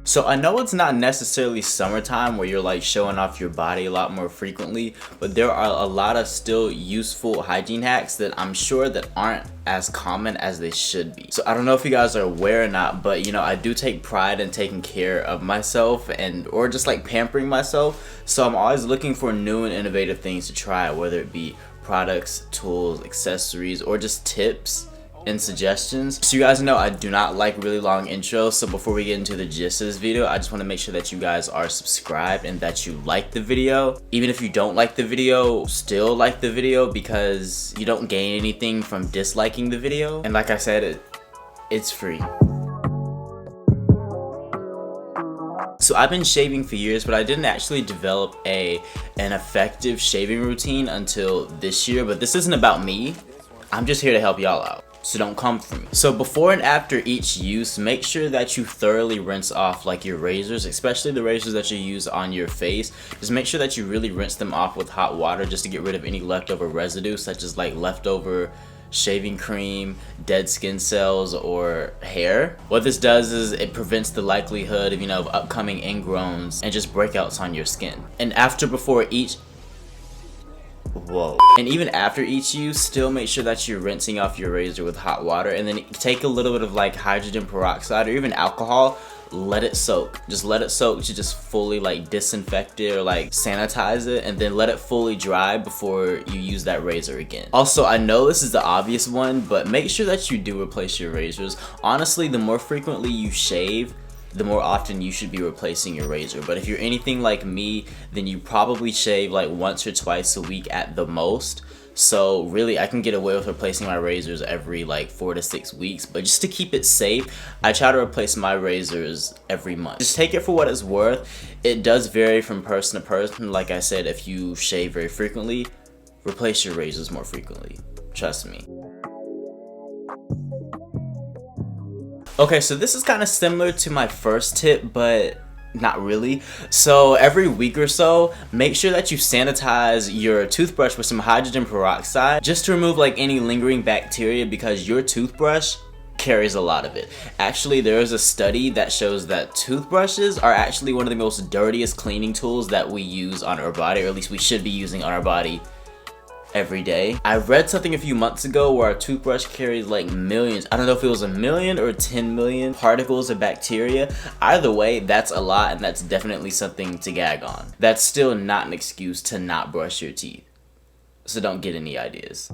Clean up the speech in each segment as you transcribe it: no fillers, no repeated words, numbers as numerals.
So I know it's not necessarily summertime where you're like showing off your body a lot more frequently, but there are a lot of still useful hygiene hacks that I'm sure that aren't as common as they should be. So I don't know if you guys are aware or not, but you know, I do take pride in taking care of myself or just like pampering myself. So I'm always looking for new and innovative things to try, whether it be products, tools, accessories, or just tips and suggestions. So you guys know I do not like really long intros, so before we get into the gist of this video, I just want to make sure that you guys are subscribed and that you like the video. Even if you don't like the video, still like the video, because you don't gain anything from disliking the video. And like I said, it's free. So I've been shaving for years, but I didn't actually develop an effective shaving routine until this year. But this isn't about me, I'm just here to help y'all out. So don't come for me. So before and after each use, make sure that you thoroughly rinse off like your razors, especially the razors that you use on your face. Just make sure that you really rinse them off with hot water just to get rid of any leftover residue, such as like leftover shaving cream, dead skin cells, or hair. What this does is it prevents the likelihood of, of upcoming ingrowns and just breakouts on your skin. And even after each use, still make sure that you're rinsing off your razor with hot water, and then take a little bit of like hydrogen peroxide or even alcohol, let it soak. Just let it soak to just fully like disinfect it or like sanitize it, and then let it fully dry before you use that razor again. Also, I know this is the obvious one, but make sure that you do replace your razors. Honestly, the more frequently you shave, the more often you should be replacing your razor. But if you're anything like me, then you probably shave like once or twice a week at the most. So really, I can get away with replacing my razors every like 4 to 6 weeks, but just to keep it safe, I try to replace my razors every month. Just take it for what it's worth. It does vary from person to person. Like I said, if you shave very frequently, replace your razors more frequently. Trust me. Okay, so this is kind of similar to my first tip, but not really. So every week or so, make sure that you sanitize your toothbrush with some hydrogen peroxide just to remove like any lingering bacteria, because your toothbrush carries a lot of it. Actually, there is a study that shows that toothbrushes are actually one of the most dirtiest cleaning tools that we use on our body, or at least we should be using on our body every day. I read something a few months ago where our toothbrush carries like millions, I don't know if it was 1 million or 10 million particles of bacteria. Either way, that's a lot, and that's definitely something to gag on. That's still not an excuse to not brush your teeth. So don't get any ideas.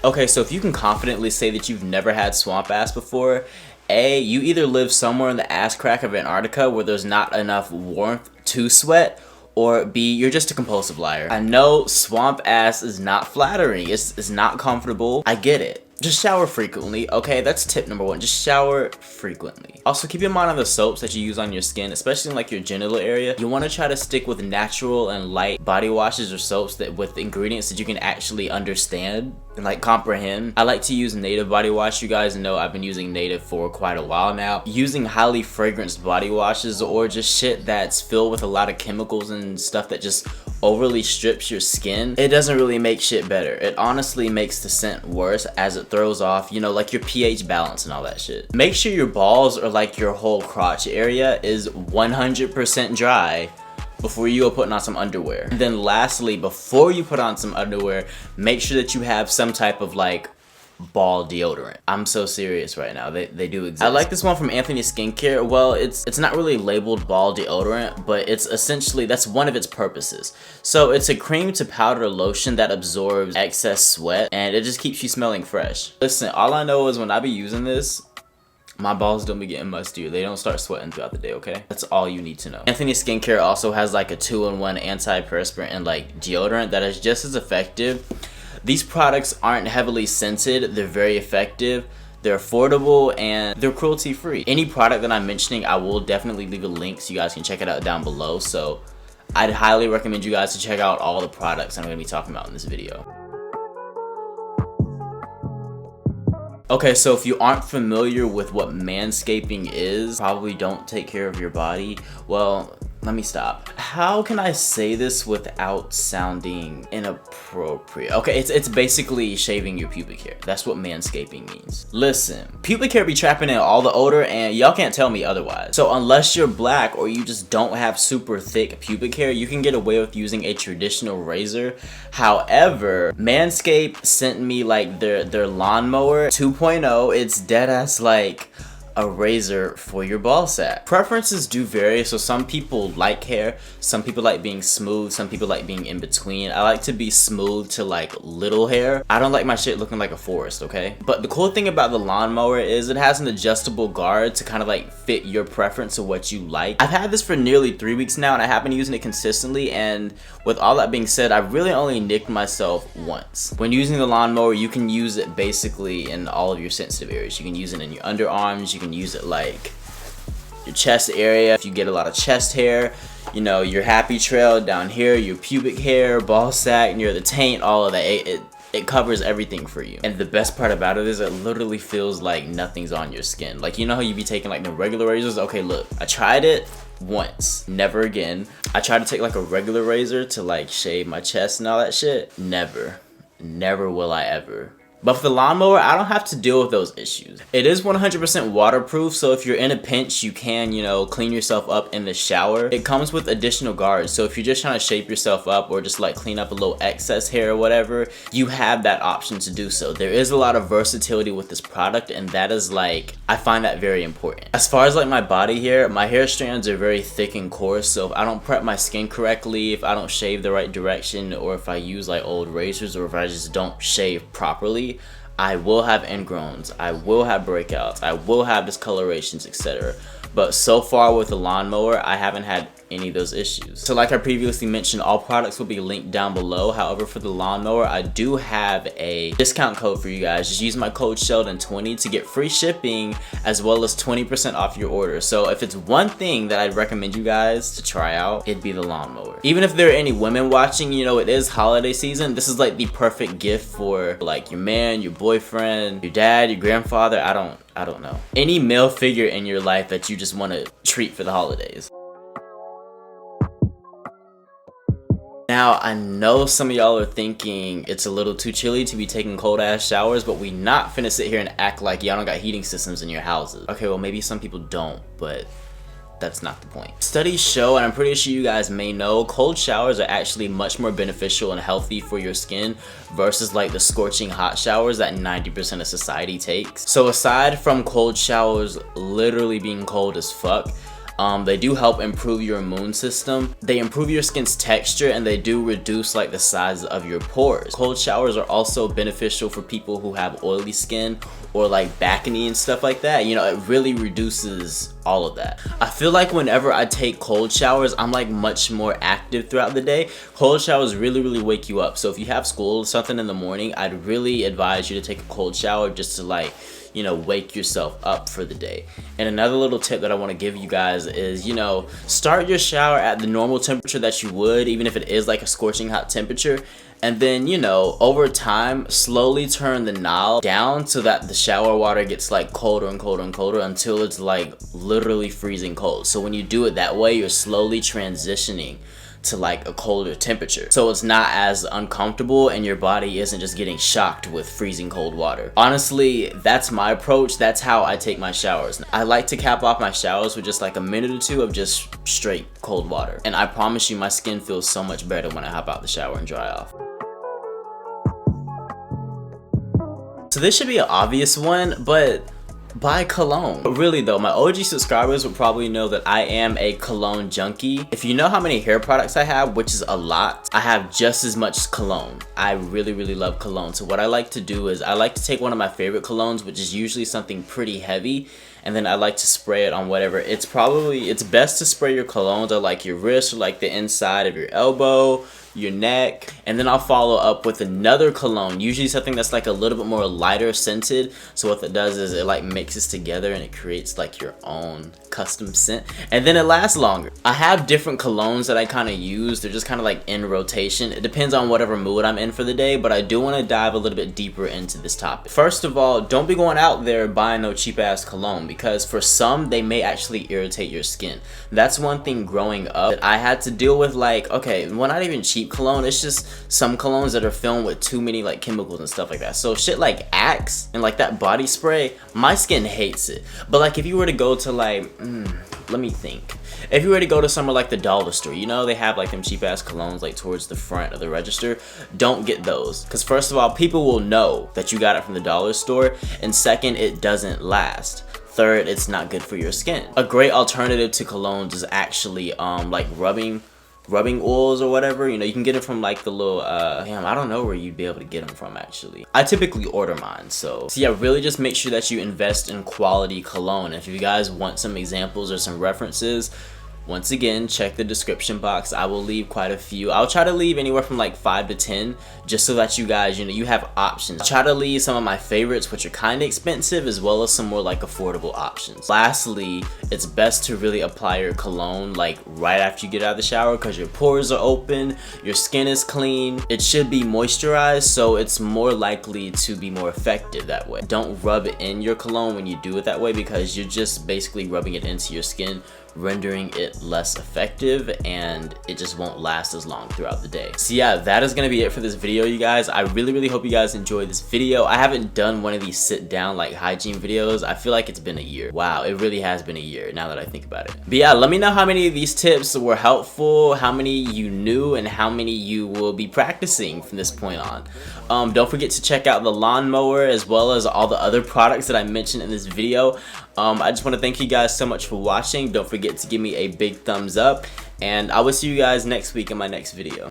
Okay, so if you can confidently say that you've never had swamp ass before, A, you either live somewhere in the ass crack of Antarctica where there's not enough warmth to sweat, or B, you're just a compulsive liar. I know swamp ass is not flattering, it's not comfortable, I get it. Just shower frequently, okay? That's tip number 1, just shower frequently. Also, keep in mind on the soaps that you use on your skin, especially in like your genital area, you want to try to stick with natural and light body washes or soaps that with ingredients that you can actually understand and like comprehend. I like to use Native body wash. You guys know I've been using Native for quite a while now. Using highly fragranced body washes or just shit that's filled with a lot of chemicals and stuff that just overly strips your skin, it doesn't really make shit better. It honestly makes the scent worse, as it throws off, like your pH balance and all that shit. Make sure your balls or like your whole crotch area is 100% dry before you go putting on some underwear. And then lastly, before you put on some underwear, make sure that you have some type of like ball deodorant. I'm so serious right now, they do exist. I like this one from Anthony Skincare. Well, it's not really labeled ball deodorant, but it's essentially, that's one of its purposes. So it's a cream to powder lotion that absorbs excess sweat, and it just keeps you smelling fresh. Listen, all I know is when I be using this, my balls don't be getting musty, or they don't start sweating throughout the day, okay? That's all you need to know. Anthony Skincare also has like a 2-in-1 antiperspirant and like deodorant that is just as effective. These products aren't heavily scented, they're very effective, they're affordable, and they're cruelty free. Any product that I'm mentioning, I will definitely leave a link so you guys can check it out down below. So I'd highly recommend you guys to check out all the products I'm gonna be talking about in this video. Okay, so if you aren't familiar with what manscaping is, probably don't take care of your body. Well, let me stop. How can I say this without sounding inappropriate? Okay, it's basically shaving your pubic hair. That's what manscaping means. Listen, pubic hair be trapping in all the odor, and y'all can't tell me otherwise. So unless you're black or you just don't have super thick pubic hair, you can get away with using a traditional razor. However, Manscaped sent me like their lawnmower 2.0. It's dead ass like a razor for your ball sack. Preferences do vary, so some people like hair, some people like being smooth, some people like being in between. I like to be smooth to like little hair. I don't like my shit looking like a forest, okay? But the cool thing about the lawnmower is it has an adjustable guard to kind of like fit your preference of what you like. I've had this for nearly 3 weeks now, and I have been using it consistently, and with all that being said, I really only nicked myself once. When using the lawnmower, you can use it basically in all of your sensitive areas. You can use it in your underarms, you can use it like your chest area if you get a lot of chest hair, you know, your happy trail down here, your pubic hair, ball sack, near the taint, all of that. It covers everything for you. And the best part about it is it literally feels like nothing's on your skin. Like, you know how you be taking like the regular razors? Okay, look, I tried it once, never again. I tried to take like a regular razor to like shave my chest and all that shit. Never will I ever. But for the lawnmower, I don't have to deal with those issues. It is 100% waterproof, so if you're in a pinch, you can, you know, clean yourself up in the shower. It comes with additional guards, so if you're just trying to shape yourself up or just like clean up a little excess hair or whatever, you have that option to do so. There is a lot of versatility with this product, and that is like, I find that very important. As far as like my body hair, my hair strands are very thick and coarse, so if I don't prep my skin correctly, if I don't shave the right direction, or if I use like old razors, or if I just don't shave properly, I will have ingrowns, I will have breakouts, I will have discolorations, etc. But so far with the lawnmower, I haven't had any of those issues. So like I previously mentioned, all products will be linked down below. However, for the lawnmower, I do have a discount code for you guys. Just use my code Sheldon20 to get free shipping as well as 20% off your order. So if it's one thing that I'd recommend you guys to try out, it'd be the lawnmower. Even if there are any women watching, you know, it is holiday season. This is like the perfect gift for like your man, your boyfriend, your dad, your grandfather. I don't know. Any male figure in your life that you just want to treat for the holidays. Now, I know some of y'all are thinking it's a little too chilly to be taking cold ass showers, but we not finna sit here and act like y'all don't got heating systems in your houses. Okay, well maybe some people don't, but that's not the point. Studies show, and I'm pretty sure you guys may know, cold showers are actually much more beneficial and healthy for your skin versus like the scorching hot showers that 90% of society takes. So aside from cold showers literally being cold as fuck, they do help improve your immune system. They improve your skin's texture, and they do reduce like the size of your pores. Cold showers are also beneficial for people who have oily skin or like acne and stuff like that. You know, it really reduces all of that. I feel like whenever I take cold showers, I'm like much more active throughout the day. Cold showers really wake you up. So if you have school or something in the morning, I'd really advise you to take a cold shower just to like, you know, wake yourself up for the day. And another little tip that I want to give you guys is, you know, start your shower at the normal temperature that you would, even if it is like a scorching hot temperature. And then, you know, over time, slowly turn the knob down so that the shower water gets like colder and colder and colder until it's like literally freezing cold. So when you do it that way, you're slowly transitioning to like a colder temperature, so it's not as uncomfortable and your body isn't just getting shocked with freezing cold water. Honestly, that's my approach. That's how I take my showers. I like to cap off my showers with just like a minute or two of just straight cold water, and I promise you my skin feels so much better when I hop out the shower and dry off. So this should be an obvious one, but buy cologne. But really though, my OG subscribers will probably know that I am a cologne junkie. If you know how many hair products I have, which is a lot, I have just as much cologne. I really love cologne. So what I like to do is I like to take one of my favorite colognes, which is usually something pretty heavy, and then I like to spray it on whatever. It's best to spray your colognes on like your wrist or like the inside of your elbow, your neck, and then I'll follow up with another cologne, usually something that's like a little bit more lighter scented. So what that does is it like mixes together and it creates like your own custom scent, and then it lasts longer. I have different colognes that I kind of use. They're just kind of like in rotation. It depends on whatever mood I'm in for the day, but I do want to dive a little bit deeper into this topic. First of all, don't be going out there buying no cheap ass cologne, because for some they may actually irritate your skin. That's one thing growing up that I had to deal with. Like, okay, well, not even cheap cologne, it's just some colognes that are filled with too many like chemicals and stuff like that. So shit like Axe and like that body spray, my skin hates it. But like if you were to go to like let me think, if you were to go to somewhere like the dollar store, you know, they have like them cheap ass colognes like towards the front of the register. Don't get those, because first of all, people will know that you got it from the dollar store, and second, it doesn't last. Third, it's not good for your skin. A great alternative to colognes is actually like rubbing oils or whatever. You know, you can get it from like the little damn, I don't know where you'd be able to get them from actually. I typically order mine. So yeah, really just make sure that you invest in quality cologne. If you guys want some examples or some references, once again, check the description box. I will leave quite a few. I'll try to leave anywhere from like 5 to 10, just so that you guys, you know, you have options. I'll try to leave some of my favorites, which are kind of expensive, as well as some more like affordable options. Lastly, it's best to really apply your cologne like right after you get out of the shower, because your pores are open, your skin is clean. It should be moisturized, so it's more likely to be more effective that way. Don't rub in your cologne when you do it that way, because you're just basically rubbing it into your skin, rendering it less effective, and it just won't last as long throughout the day. So yeah, that is gonna be it for this video, you guys. I really hope you guys enjoyed this video. I haven't done one of these sit down like hygiene videos. I feel like it's been a year. Wow, it really has been a year now that I think about it. But yeah, let me know how many of these tips were helpful, how many you knew, and how many you will be practicing from this point on. Don't forget to check out the lawnmower as well as all the other products that I mentioned in this video. I just want to thank you guys so much for watching. Don't forget to give me a big thumbs up, and I will see you guys next week in my next video.